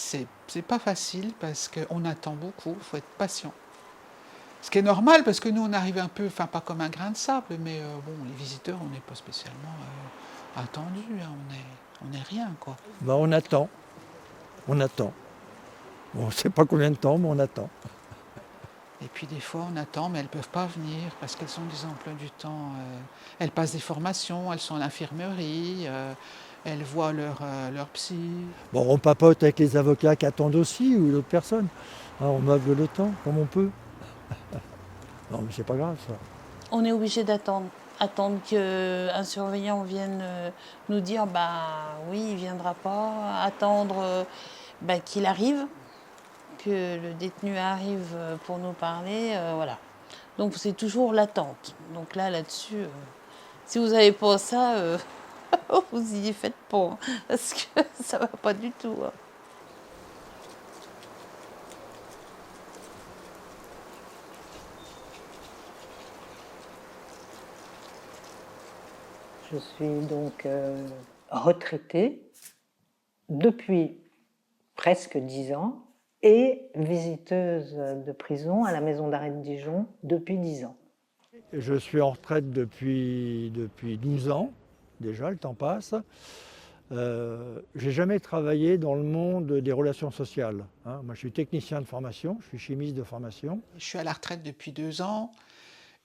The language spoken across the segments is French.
c'est pas facile parce qu'on attend beaucoup, il faut être patient. Ce qui est normal parce que nous on arrive un peu, enfin pas comme un grain de sable, mais bon, les visiteurs on n'est pas spécialement attendus, hein, on est rien quoi. Ben, on attend. On attend. Bon, on ne sait pas combien de temps, mais on attend. Et puis des fois on attend, mais elles ne peuvent pas venir parce qu'elles ont des emplois du temps. Elles passent des formations, elles sont à l'infirmerie, elles voient leur psy. Bon, on papote avec les avocats qui attendent aussi, ou d'autres personnes. Hein, on meuble le temps, comme on peut. Non, mais c'est pas grave, ça. On est obligé d'attendre. Attendre qu'un surveillant vienne nous dire bah oui, il viendra pas. Attendre qu'il arrive, que le détenu arrive pour nous parler. Voilà. Donc c'est toujours l'attente. Donc là-dessus, si vous n'avez pas ça, vous y faites pas. Hein, parce que ça va pas du tout. Hein. Je suis donc retraitée depuis presque 10 ans et visiteuse de prison à la maison d'arrêt de Dijon depuis 10 ans. Je suis en retraite depuis 12 ans, déjà, le temps passe. J'ai jamais travaillé dans le monde des relations sociales. Hein. Moi, je suis technicien de formation, je suis chimiste de formation. Je suis à la retraite depuis 2 ans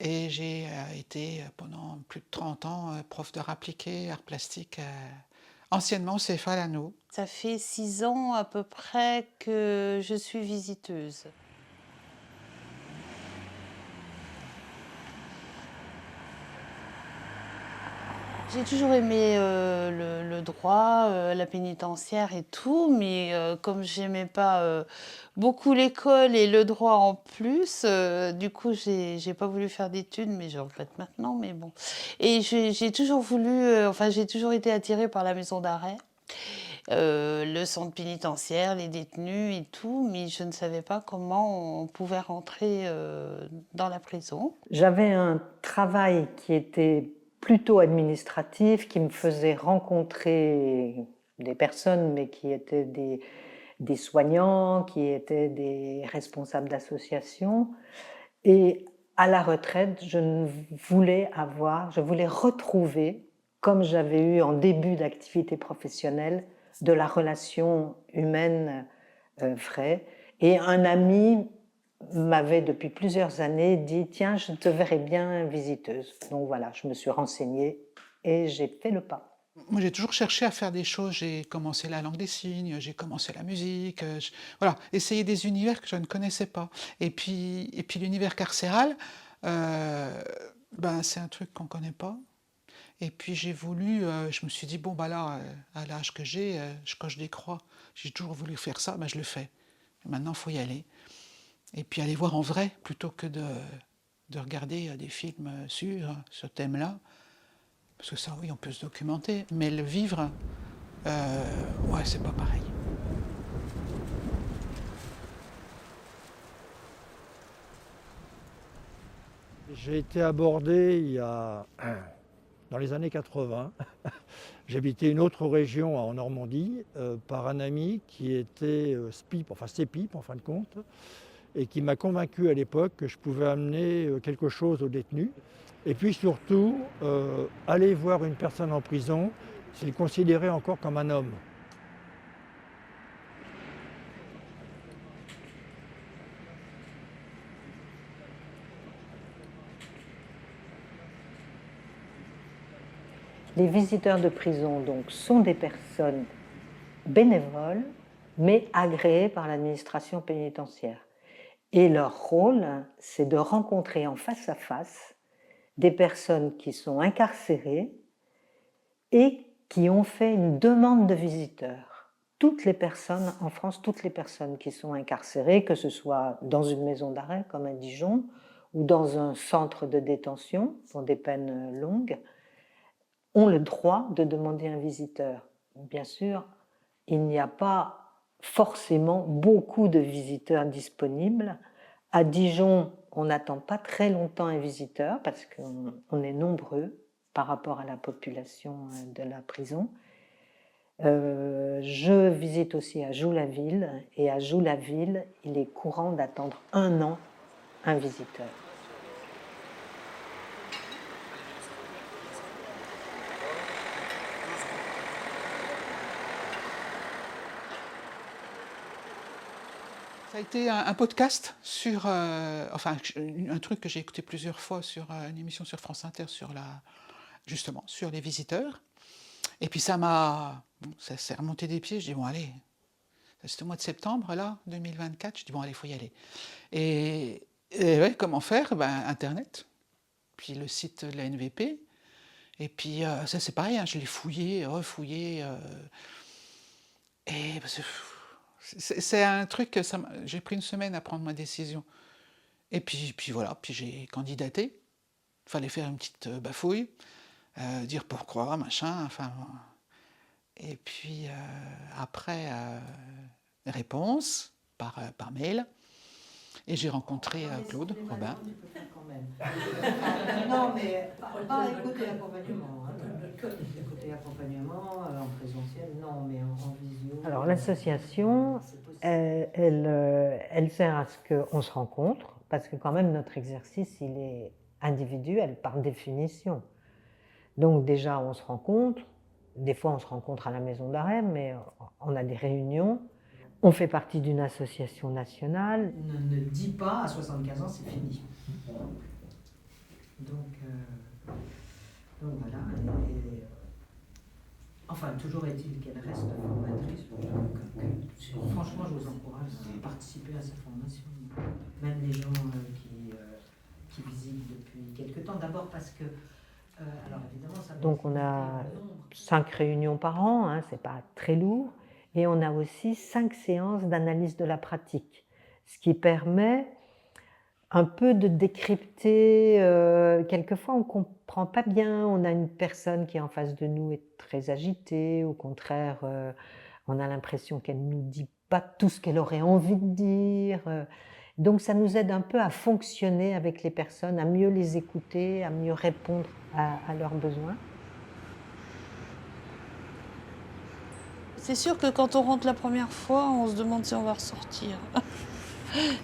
et j'ai été pendant plus de 30 ans prof d'art appliqué, art plastique, anciennement au CFA Lanneau. Ça fait 6 ans à peu près que je suis visiteuse. J'ai toujours aimé le droit, la pénitentiaire et tout, mais comme j'aimais pas beaucoup l'école et le droit en plus, du coup j'ai pas voulu faire d'études, mais je regrette maintenant, mais bon. Et j'ai toujours voulu, j'ai toujours été attirée par la maison d'arrêt, le centre pénitentiaire, les détenus et tout, mais je ne savais pas comment on pouvait rentrer dans la prison. J'avais un travail qui était plutôt administratif, qui me faisait rencontrer des personnes, mais qui étaient des soignants, qui étaient des responsables d'associations. Et à la retraite, je voulais retrouver, comme j'avais eu en début d'activité professionnelle, de la relation humaine vraie. Et un ami m'avait depuis plusieurs années dit « Tiens, je te verrais bien visiteuse ». Donc voilà, je me suis renseignée et j'ai fait le pas. Moi, j'ai toujours cherché à faire des choses. J'ai commencé la langue des signes, j'ai commencé la musique. Voilà, essayer des univers que je ne connaissais pas. Et puis l'univers carcéral, c'est un truc qu'on ne connaît pas. Et puis j'ai voulu, je me suis dit, bon, bah là, à l'âge que j'ai, je coche des croix. J'ai toujours voulu faire ça, je le fais. Maintenant, il faut y aller. Et puis aller voir en vrai, plutôt que de regarder des films sur ce thème-là. Parce que ça, oui, on peut se documenter, mais le vivre, ouais, c'est pas pareil. J'ai été abordé dans les années 80. J'habitais une autre région en Normandie par un ami qui était SPIP, enfin CEPIP en fin de compte, et qui m'a convaincu à l'époque que je pouvais amener quelque chose aux détenus. Et puis surtout, aller voir une personne en prison, c'est le considérer encore comme un homme. Les visiteurs de prison donc, sont des personnes bénévoles, mais agréées par l'administration pénitentiaire. Et leur rôle, c'est de rencontrer en face à face des personnes qui sont incarcérées et qui ont fait une demande de visiteurs. Toutes les personnes, en France, toutes les personnes qui sont incarcérées, que ce soit dans une maison d'arrêt comme à Dijon ou dans un centre de détention pour des peines longues, ont le droit de demander un visiteur. Bien sûr, il n'y a pas forcément beaucoup de visiteurs disponibles. À Dijon, on n'attend pas très longtemps un visiteur parce qu'on est nombreux par rapport à la population de la prison. Je visite aussi à Joux-la-Ville, et à Joux-la-Ville, il est courant d'attendre 1 an un visiteur. Ça a été un podcast sur, enfin, un truc que j'ai écouté plusieurs fois sur une émission sur France Inter justement, sur les visiteurs. Et puis ça s'est remonté des pieds. Je dis bon allez, c'était au mois de septembre là, 2024. Je dis bon allez, faut y aller. Et ouais, comment faire? Ben Internet, puis le site de la NVP. Et puis ça c'est pareil, hein, je l'ai fouillé, refouillé. Et c'est un truc que j'ai pris une semaine à prendre ma décision. Et puis voilà, puis j'ai candidaté. Il fallait faire une petite bafouille, dire pourquoi, machin, enfin. Et puis après, réponse par mail. Et j'ai rencontré Claude Robin. Non, mais pas écouter l'accompagnement. Écouter l'accompagnement en présentiel, non, mais en visio. Alors l'association, elle sert à ce qu'on se rencontre, parce que quand même notre exercice, il est individuel par définition. Donc déjà, on se rencontre. Des fois, on se rencontre à la maison d'arrêt, mais on a des réunions. On fait partie d'une association nationale. Ne dis pas à 75 ans, c'est fini. Donc voilà. Enfin, toujours est-il qu'elle reste formatrice. Franchement, je vous encourage à participer à cette formation. Même les gens qui visitent depuis quelques temps. D'abord parce que alors évidemment, donc on a 5 réunions par an, hein, c'est pas très lourd, et on a aussi 5 séances d'analyse de la pratique, ce qui permet un peu de décrypter. Quelquefois on comprend pas bien, on a une personne qui est en face de nous est très agitée, au contraire on a l'impression qu'elle nous dit pas tout ce qu'elle aurait envie de dire. Donc ça nous aide un peu à fonctionner avec les personnes, à mieux les écouter, à mieux répondre à leurs besoins. C'est sûr que quand on rentre la première fois, on se demande si on va ressortir.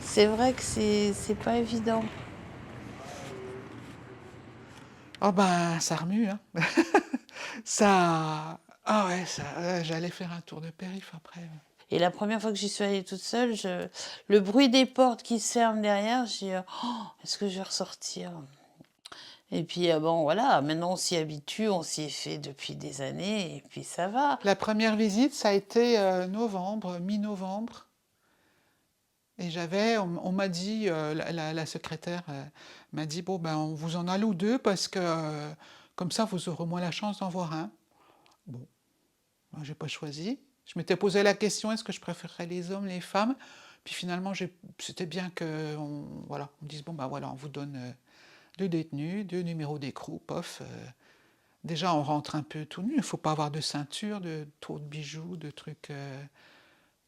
C'est vrai que c'est pas évident. Oh ben ça remue, hein. Ça, ah ouais, j'allais faire un tour de périph' après. Et la première fois que j'y suis allée toute seule, le bruit des portes qui se ferment derrière, j'ai dit oh, est-ce que je vais ressortir? Et puis bon voilà, maintenant on s'y habitue, on s'y est fait depuis des années et puis ça va. La première visite, ça a été mi-novembre. Et on m'a dit, la secrétaire m'a dit bon ben on vous en alloue 2 parce que comme ça vous aurez moins la chance d'en voir un. Bon, moi j'ai pas choisi. Je m'étais posé la question, est-ce que je préférerais les hommes, les femmes? Puis finalement, c'était bien qu'on dise, bon, ben voilà, on vous donne 2 détenus, 2 numéros d'écrou, pof. Déjà, on rentre un peu tout nu, il ne faut pas avoir de ceinture, trop de bijoux, de trucs.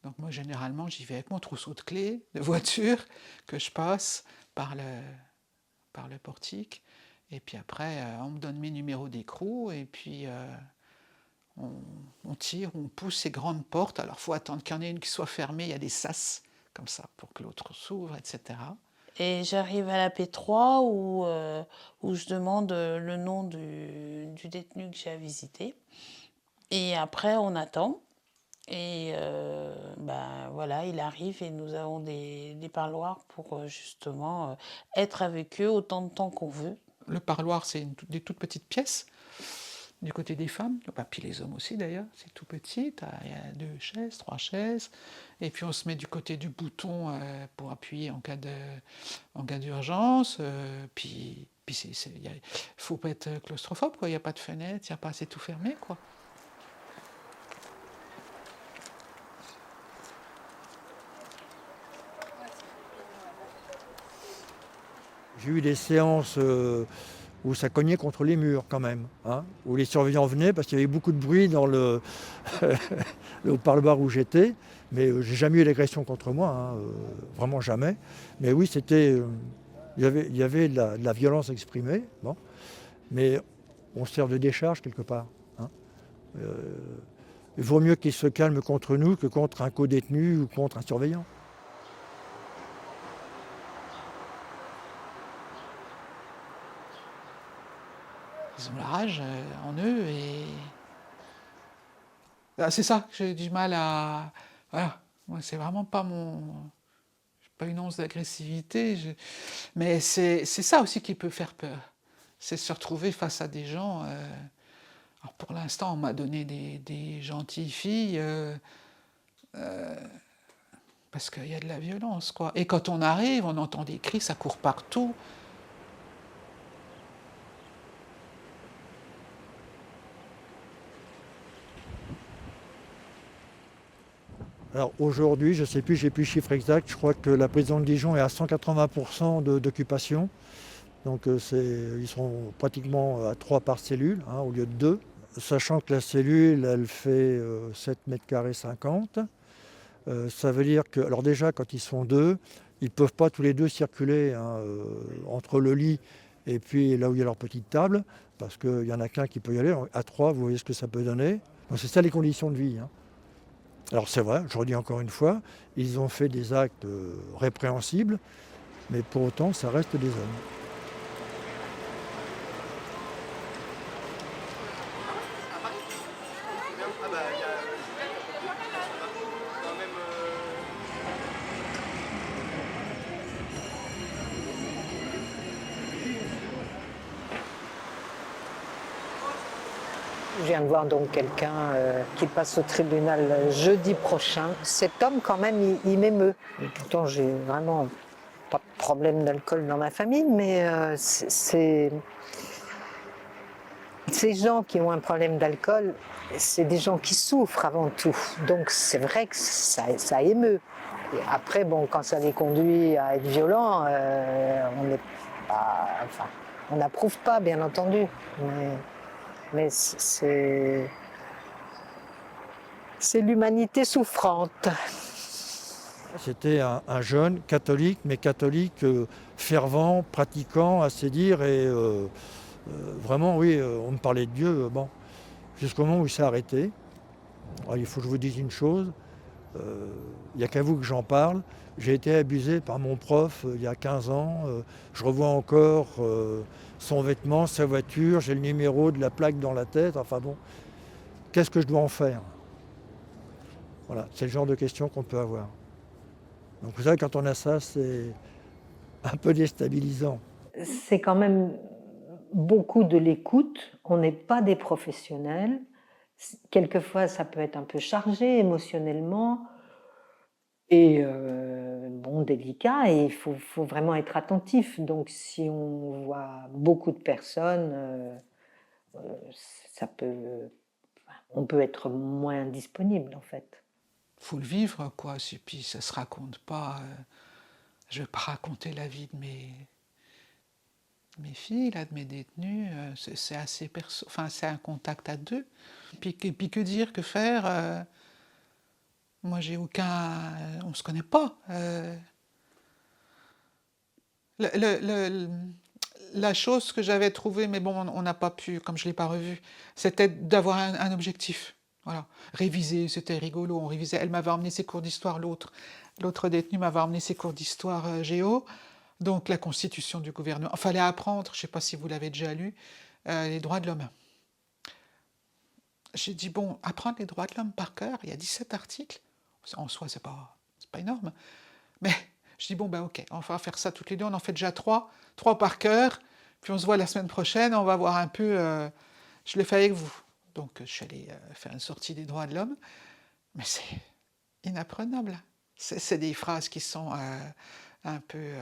Donc moi, généralement, j'y vais avec mon trousseau de clés, de voiture, que je passe par le portique. Et puis après, on me donne mes numéros d'écrou, et puis... on tire, on pousse ces grandes portes. Alors, il faut attendre qu'il y en ait une qui soit fermée. Il y a des sas comme ça pour que l'autre s'ouvre, etc. Et j'arrive à la P3 où je demande le nom du détenu que j'ai à visiter. Et après, on attend. Et voilà, il arrive et nous avons des parloirs pour justement être avec eux autant de temps qu'on veut. Le parloir, c'est des toutes petites pièces. Du côté des femmes, puis les hommes aussi d'ailleurs, c'est tout petit, il y a 2 chaises, 3 chaises, et puis on se met du côté du bouton pour appuyer en cas d'urgence, puis il faut pas être claustrophobe, quoi. Il n'y a pas de fenêtre, il n'y a pas, c'est tout fermé, quoi. J'ai eu des séances où ça cognait contre les murs quand même, hein, où les surveillants venaient parce qu'il y avait beaucoup de bruit dans le haut-parleur où j'étais, mais j'ai jamais eu d'agression contre moi, hein, vraiment jamais. Mais oui, il y avait de la violence exprimée, bon, mais on sert de décharge quelque part. Hein. il vaut mieux qu'ils se calment contre nous que contre un co-détenu ou contre un surveillant. Ils ont la rage en eux et c'est ça que j'ai du mal à... Voilà, moi c'est vraiment pas mon... pas une once d'agressivité, mais c'est ça aussi qui peut faire peur. C'est se retrouver face à des gens... Alors pour l'instant, on m'a donné des gentilles filles parce qu'il y a de la violence, quoi. Et quand on arrive, on entend des cris, ça court partout. Alors aujourd'hui, je ne sais plus, j'ai plus le chiffre exact, je crois que la prison de Dijon est à 180% d'occupation. Donc ils sont pratiquement à 3 par cellule, au lieu de 2. Sachant que la cellule, elle fait 7 mètres carrés 50. Ça veut dire que, alors déjà, quand ils sont 2, ils ne peuvent pas tous les 2 circuler entre le lit et puis là où il y a leur petite table, parce qu'il y en a qu'un qui peut y aller. À 3, vous voyez ce que ça peut donner. Donc c'est ça les conditions de vie. Alors c'est vrai, je redis encore une fois, ils ont fait des actes répréhensibles, mais pour autant, ça reste des hommes. Je viens de voir donc quelqu'un qui passe au tribunal jeudi prochain. Cet homme, quand même, il m'émeut. Et pourtant, j'ai vraiment pas de problème d'alcool dans ma famille, mais ces gens qui ont un problème d'alcool, c'est des gens qui souffrent avant tout. Donc c'est vrai que ça émeut. Et après, bon, quand ça les conduit à être violents, on n'est pas, enfin, on n'approuve pas, bien entendu. Mais c'est l'humanité souffrante. C'était un jeune catholique, mais catholique fervent, pratiquant, à se dire, et vraiment, oui, on me parlait de Dieu, bon, jusqu'au moment où il s'est arrêté. Alors, il faut que je vous dise une chose, il n'y a qu'à vous que j'en parle. J'ai été abusé par mon prof il y a 15 ans. Je revois encore son vêtement, sa voiture, j'ai le numéro de la plaque dans la tête. Enfin bon, qu'est-ce que je dois en faire? Voilà, c'est le genre de questions qu'on peut avoir. Donc vous savez, quand on a ça, c'est un peu déstabilisant. C'est quand même beaucoup de l'écoute. On n'est pas des professionnels. Quelquefois, ça peut être un peu chargé émotionnellement et bon, délicat. Et il faut vraiment être attentif. Donc, si on voit beaucoup de personnes, on peut être moins disponible en fait. Faut le vivre, quoi. Et puis ça se raconte pas. Je vais pas raconter la vie de mes filles, là, de mes détenus. C'est assez perso. Enfin, c'est un contact à deux. Puis que dire, que faire moi, j'ai aucun... on se connaît pas. La chose que j'avais trouvée, mais bon, on n'a pas pu, comme je ne l'ai pas revu, c'était d'avoir un objectif. Voilà. Réviser, c'était rigolo, on révisait. Elle m'avait emmené ses cours d'histoire, l'autre détenu m'avait emmené ses cours d'histoire géo, donc la constitution du gouvernement. Il fallait apprendre, je ne sais pas si vous l'avez déjà lu, les droits de l'homme. J'ai dit, bon, apprendre les droits de l'homme par cœur, il y a 17 articles, en soi, c'est pas énorme, mais je dis, bon, ben ok, on va faire ça toutes les deux, on en fait déjà 3 par cœur, puis on se voit la semaine prochaine, on va voir un peu, je l'ai fait avec vous. Donc je suis allée faire une sortie des droits de l'homme, mais c'est inapprenable. C'est des phrases qui sont un peu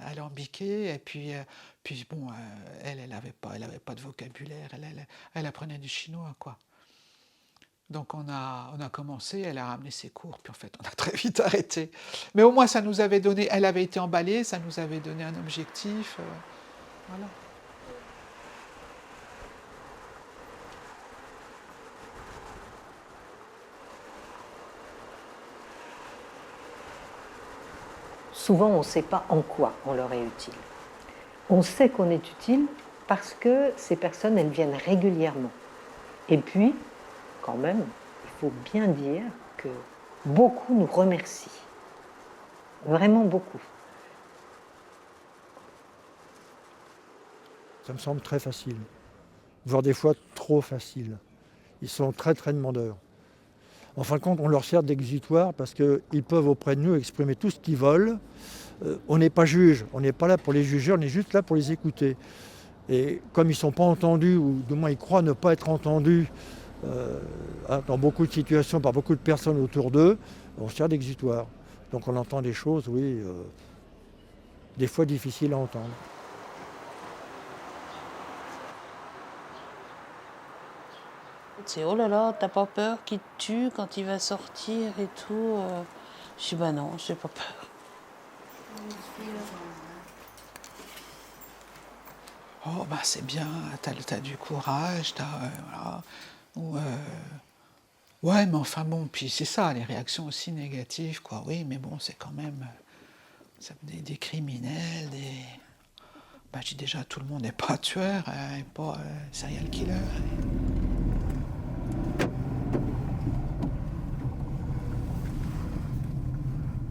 alambiquées, et puis bon, elle avait pas de vocabulaire, elle apprenait du chinois, quoi. Donc on a commencé, elle a ramené ses cours, puis en fait on a très vite arrêté. Mais au moins ça nous avait donné, elle avait été emballée, ça nous avait donné un objectif, voilà. Souvent, on ne sait pas en quoi on leur est utile. On sait qu'on est utile parce que ces personnes, elles viennent régulièrement. Et puis, quand même, il faut bien dire que beaucoup nous remercient. Vraiment beaucoup. Ça me semble très facile, voire des fois trop facile. Ils sont très très demandeurs. En fin de compte, on leur sert d'exutoire parce qu'ils peuvent auprès de nous exprimer tout ce qu'ils veulent. On n'est pas juge, on n'est pas là pour les juger, on est juste là pour les écouter. Et comme ils ne sont pas entendus, ou du moins ils croient ne pas être entendus dans beaucoup de situations par beaucoup de personnes autour d'eux, on sert d'exutoire. Donc on entend des choses, oui, des fois difficiles à entendre. C'est oh là là, t'as pas peur qu'il te tue quand il va sortir et tout. Je dis bah non, j'ai pas peur. Oh, bah c'est bien, t'as du courage, voilà. Ou, ouais, mais enfin bon, puis c'est ça, les réactions aussi négatives, quoi. Oui, mais bon, c'est quand même des criminels, bah, je dis déjà, tout le monde n'est pas tueur, et pas serial killer.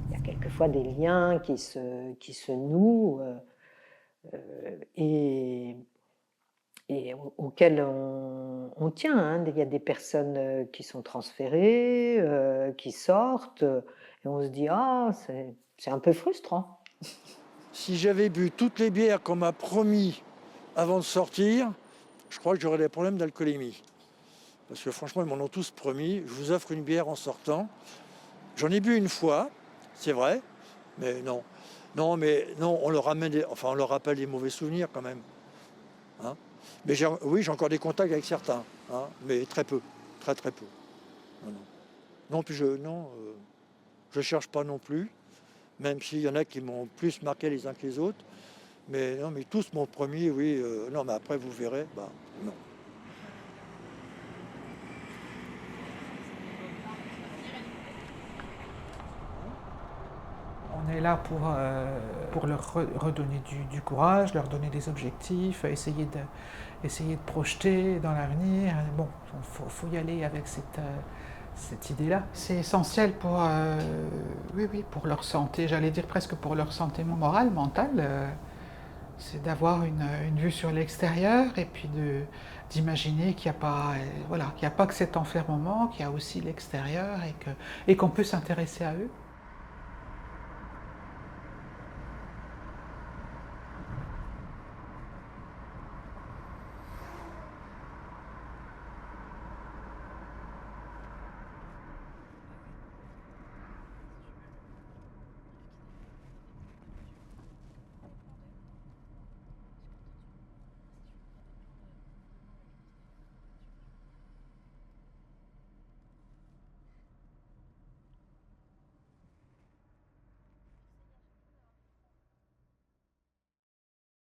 Il y a quelquefois des liens qui se nouent et auxquels on tient. Hein. Il y a des personnes qui sont transférées, qui sortent, et on se dit « Ah, c'est un peu frustrant ». Si j'avais bu toutes les bières qu'on m'a promis avant de sortir, je crois que j'aurais des problèmes d'alcoolémie. Parce que franchement, ils m'en ont tous promis. Je vous offre une bière en sortant. J'en ai bu une fois, c'est vrai, mais non. Non, mais non, on leur rappelle des mauvais souvenirs quand même. Hein, mais oui, j'ai encore des contacts avec certains, hein, mais très peu, très très peu. Non, non. Non, puis je cherche pas non plus, même s'il y en a qui m'ont plus marqué les uns que les autres. Mais non, mais tous m'ont promis, oui, non, mais après vous verrez, bah non. On est là pour leur redonner du courage, leur donner des objectifs, essayer de projeter dans l'avenir. Bon, faut y aller avec cette idée-là. C'est essentiel pour leur santé, j'allais dire presque pour leur santé morale, mentale. C'est d'avoir une vue sur l'extérieur et puis d'imaginer qu'il n'y a pas, qu'il n'y a pas que cet enfermement, qu'il y a aussi l'extérieur et qu'on peut s'intéresser à eux.